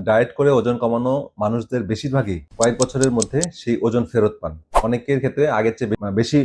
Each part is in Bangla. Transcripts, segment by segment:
ডায়েট করে ওজন কমানো মানুষদের বেশিরভাগই কয়েক বছরের মধ্যে সেই ওজন ফেরত পান। অনেকের ক্ষেত্রে আগের চেয়ে বেশি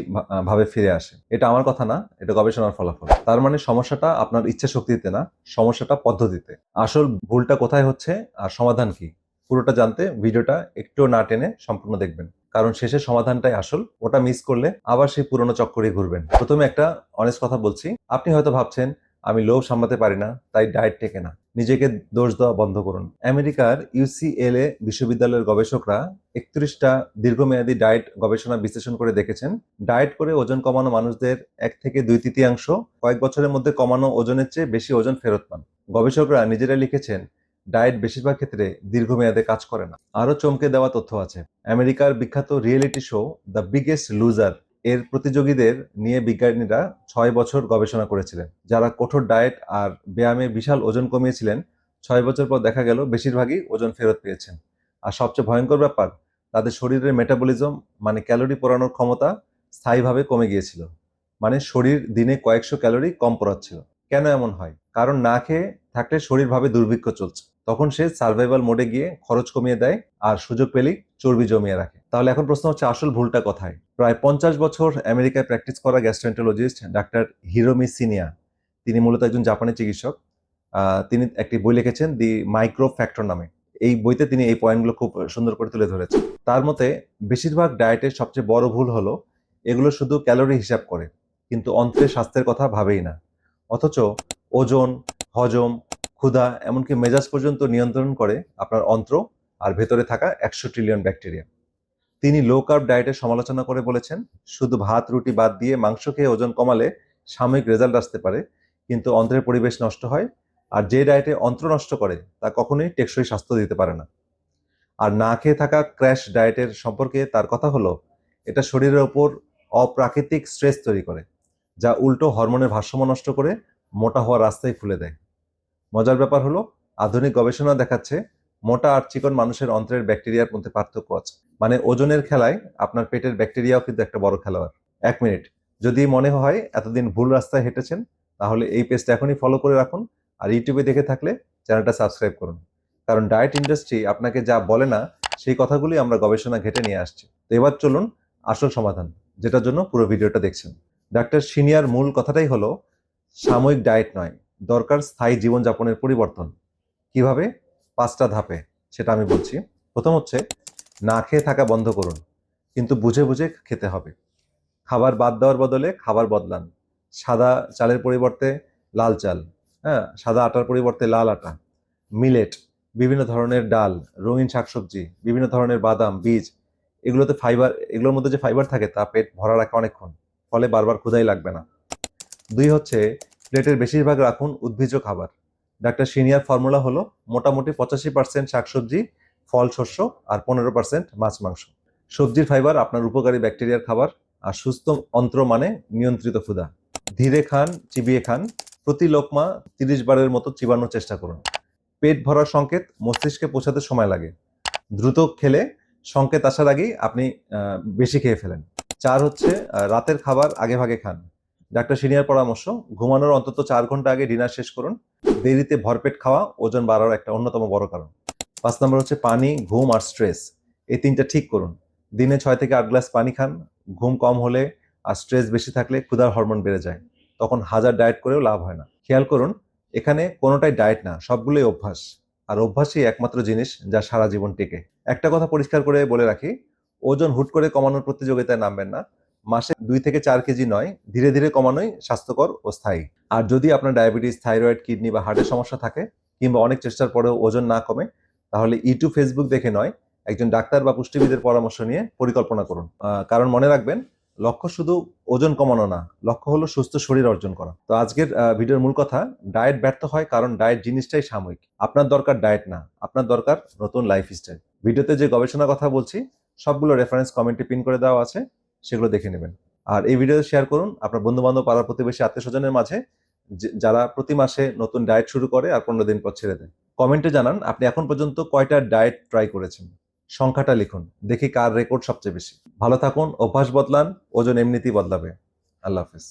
ভাবে ফিরে আসে। এটা আমার কথা না, এটা গবেষণার ফলাফল। তার মানে সমস্যাটা আপনার ইচ্ছা শক্তিতে না, সমস্যাটা পদ্ধতিতে। আসল ভুলটা কোথায় হচ্ছে আর সমাধান কি, পুরোটা জানতে ভিডিওটা একটু না টেনে সম্পূর্ণ দেখবেন। কারণ শেষের সমাধানটাই আসল। ওটা মিস করলে আবার সেই পুরনো চক্করে ঘুরবেন। প্রথমে একটা অনেস্ট কথা বলছি। আপনি হয়তো ভাবছেন আমি লোভ সামলাতে পারি না, তাই ডায়েট টেকে না। নিজেকে দোষ দেওয়া বন্ধ করুন। আমেরিকার ইউসিএলএ বিশ্ববিদ্যালয়ের গবেষকরা 31টা দীর্ঘমেয়াদী ডায়েট গবেষণা বিশ্লেষণ করে দেখেছেন, ডায়েট করে ওজন কমানো মানুষদের 1 থেকে 2/3 কয়েক বছরের মধ্যে কমানো ওজনের চেয়ে বেশি ওজন ফেরত পান। গবেষকরা নিজেরা লিখেছেন, ডায়েট বেশিরভাগ ক্ষেত্রে দীর্ঘমেয়াদে কাজ করে না। আরও চমকে দেওয়া তথ্য আছে। আমেরিকার বিখ্যাত reality show the biggest loser এর প্রতিযোগীদের নিয়ে বিজ্ঞানীরা 6 বছর গবেষণা করেছিলেন। যারা কঠোর ডায়েট আর ব্যায়ামে বিশাল ওজন কমিয়েছিলেন, 6 বছর পর দেখা গেল বেশিরভাগই ওজন ফেরত পেয়েছেন। আর সবচেয়ে ভয়ঙ্কর ব্যাপার, তাদের শরীরের মেটাবলিজম মানে ক্যালোরি পোড়ানোর ক্ষমতা স্থায়ীভাবে কমে গিয়েছিল। মানে শরীর দিনে কয়েকশো ক্যালোরি কম পোড়াচ্ছিল। কেন এমন হয়? কারণ না খেয়ে থাকলে শরীর ভাবে দুর্ভিক্ষ চলছে। তখন সে সার্ভাইভাল মোডে গিয়ে খরচ কমিয়ে দেয় আর সুযোগ পেলেই চর্বি জমিয়ে রাখে। তাহলে এখন প্রশ্ন হচ্ছে, আসল ভুলটা কোথায়? প্রায় 50 বছর আমেরিকায় প্র্যাকটিস করা গ্যাস্ট্রোএন্টারোলজিস্ট ডাক্তার হিরোমি সিনিয়া, তিনি মূলত একজন জাপানি চিকিৎসক। তিনি একটি বই লিখেছেন দি মাইক্রো ফ্যাক্টর নামে। এই বইতে তিনি এই পয়েন্টগুলো খুব সুন্দর করে তুলে ধরেছেন। তার মতে বেশিরভাগ ডায়েটের সবচেয়ে বড় ভুল হলো এগুলো শুধু ক্যালোরি হিসাব করে, কিন্তু অন্ত্রের স্বাস্থ্যের কথা ভাবেই না। অথচ ওজন, হজম, ক্ষুধা, এমনকি মেজাজ পর্যন্ত নিয়ন্ত্রণ করে আপনার অন্ত্র আর ভেতরে থাকা 100 ট্রিলিয়ন ব্যাকটেরিয়া। তিনি লো কার্ব ডায়েটের সমালোচনা করে বলেছেন, শুধু ভাত রুটি বাদ দিয়ে মাংস খেয়ে ওজন কমালে সাময়িক রেজাল্ট আসতে পারে, কিন্তু অন্ত্রের পরিবেশ নষ্ট হয়। আর যে ডায়েটে অন্ত্র নষ্ট করে তা কখনোই টেকসই স্বাস্থ্য দিতে পারে না। আর না খেয়ে থাকা ক্র্যাশ ডায়েটের সম্পর্কে তার কথা হলো, এটা শরীরের ওপর অপ্রাকৃতিক স্ট্রেস তৈরি করে, যা উল্টো হরমোনের ভারসাম্য নষ্ট করে মোটা হওয়ার রাস্তায় খুলে দেয়। মজার ব্যাপার হলো, আধুনিক গবেষণা দেখাচ্ছে মোটা আর চিকন মানুষের অন্ত্রের ব্যাকটেরিয়ার মধ্যে পার্থক্য আছে। মানে ওজনের খেলায় আপনার পেটের ব্যাকটেরিয়াও কিন্তু একটা বড় খেলোয়াড়। 1 মিনিট, যদি মনে হয় এতদিন ভুল রাস্তায় হেঁটেছেন, তাহলে এই পেজটা এখনই ফলো করে রাখুন। আর ইউটিউবে দেখে থাকলে চ্যানেলটা সাবস্ক্রাইব করুন। কারণ ডায়েট ইন্ডাস্ট্রি আপনাকে যা বলে না, সেই কথাগুলি আমরা গবেষণা ঘেটে নিয়ে আসছি। তো এবার চলুন আসল সমাধান, যেটার জন্য পুরো ভিডিওটা দেখছেন। ডাক্তার সিনিয়র মূল কথাটাই হলো, সাময়িক ডায়েট নয়, দরকার স্থায়ী জীবনযাপনের পরিবর্তন। কিভাবে? 5টা ধাপে, সেটা আমি বলছি। প্রথম হচ্ছে, না খেয়ে থাকা বন্ধ করুন, কিন্তু বুঝে বুঝে খেতে হবে। খাবার বাদ দেওয়ার বদলে খাবার বদলান। সাদা চালের পরিবর্তে লাল চাল, হ্যাঁ, সাদা আটার পরিবর্তে লাল আটা। মিলেট, বিভিন্ন ধরনের ডাল, রঙিন শাকসবজি, বিভিন্ন ধরনের বাদাম, বীজ, এগুলোর মধ্যে যে ফাইবার থাকে তা পেট ভরা রাখে অনেকক্ষণ, ফলে বারবার ক্ষুধাই লাগবে না। 2 হচ্ছে, প্লেটের বেশিরভাগ রাখুন উদ্ভিজ্জ খাবার। ডাক্তার সিনিয়র ফর্মুলা হলো মোটামুটি 85% শাকসবজি, ফল, শস্য আর 15% মাছ মাংস। সবজির ফাইবার আপনার উপকারী ব্যাকটেরিয়ার খাবার। আর সুস্থ অন্ত্র মানে নিয়ন্ত্রিত ক্ষুধা। ধীরে খান, চিবিয়ে খান, প্রতি লোকমা 30 বারের মতো চিবানোর চেষ্টা করুন। পেট ভরার সংকেত মস্তিষ্কে পৌঁছাতে সময় লাগে। দ্রুত খেলে সংকেত আসার আগেই আপনি বেশি খেয়ে ফেলেন। 4 হচ্ছে, রাতের খাবার আগে ভাগে খান। ডাক্তার সিনিয়র পরামর্শ, ঘুমানোর অন্তত 4 ঘন্টা আগে ডিনার শেষ করুন। দেরিতে ভরপেট খাওয়া ওজন বাড়ার একটা অন্যতম বড় কারণ। 5 নম্বর হচ্ছে পানি, ঘুম আর স্ট্রেস। এই 3টা ঠিক করুন। দিনে 6 থেকে 8 গ্লাস পানি খান। ঘুম কম হলে আর স্ট্রেস বেশি থাকলে ক্ষুধার হরমোন বেড়ে যায়, তখন হাজার ডায়েট করেও লাভ হয় না। খেয়াল করুন, এখানে কোনোটাই ডায়েট না, সবগুলোই অভ্যাস। আর অভ্যাসই একমাত্র জিনিস যা সারা জীবন টেকে। একটা কথা পরিষ্কার করে বলে রাখি, ওজন হুট করে কমানোর প্রতিযোগিতায় নামবেন না। মাসে 2 থেকে 4 কেজি নয়, ধীরে ধীরে কমানোই স্বাস্থ্যকর ও স্থায়ী। আর যদি আপনার ডায়াবেটিস, থাইরয়েড, কিডনি বা হার্টের সমস্যা থাকে, কিংবা অনেক চেষ্টার পরেও ওজন না কমে, তাহলে ইউটিউব, ফেসবুক দেখে নয়, একজন ডাক্তার বা পুষ্টিবিদের পরামর্শ নিয়ে পরিকল্পনা করুন। কারণ মনে রাখবেন, লক্ষ্য শুধু ওজন কমানো না, লক্ষ্য হলো সুস্থ শরীর অর্জন করা। তো আজকের ভিডিওর মূল কথা, ডায়েট ব্যর্থ হয় কারণ ডায়েট জিনিসটাই সাময়িক। আপনার দরকার ডায়েট না, আপনার দরকার নতুন লাইফস্টাইল। ভিডিওতে যে গবেষণার কথা বলছি, সবগুলো রেফারেন্স কমেন্টে পিন করে দেওয়া আছে, সেগুলো দেখে নেবেন। আর এই ভিডিও শেয়ার করুন আপনার বন্ধু বান্ধব, পাড়া প্রতিবেশী, আত্মীয় স্বজনের মাঝে, যারা প্রতি মাসে নতুন ডায়েট শুরু করে আর 15 দিন পর ছেড়ে দেয়। কমেন্টে জানান আপনি এখন পর্যন্ত কয়টা ডায়েট ট্রাই করেছেন। সংখ্যাটা লিখুন, দেখি কার রেকর্ড সবচেয়ে বেশি। ভালো থাকুন, অভ্যাস বদলান, ওজন এমনিতেই বদলাবে। আল্লাহ হাফেজ।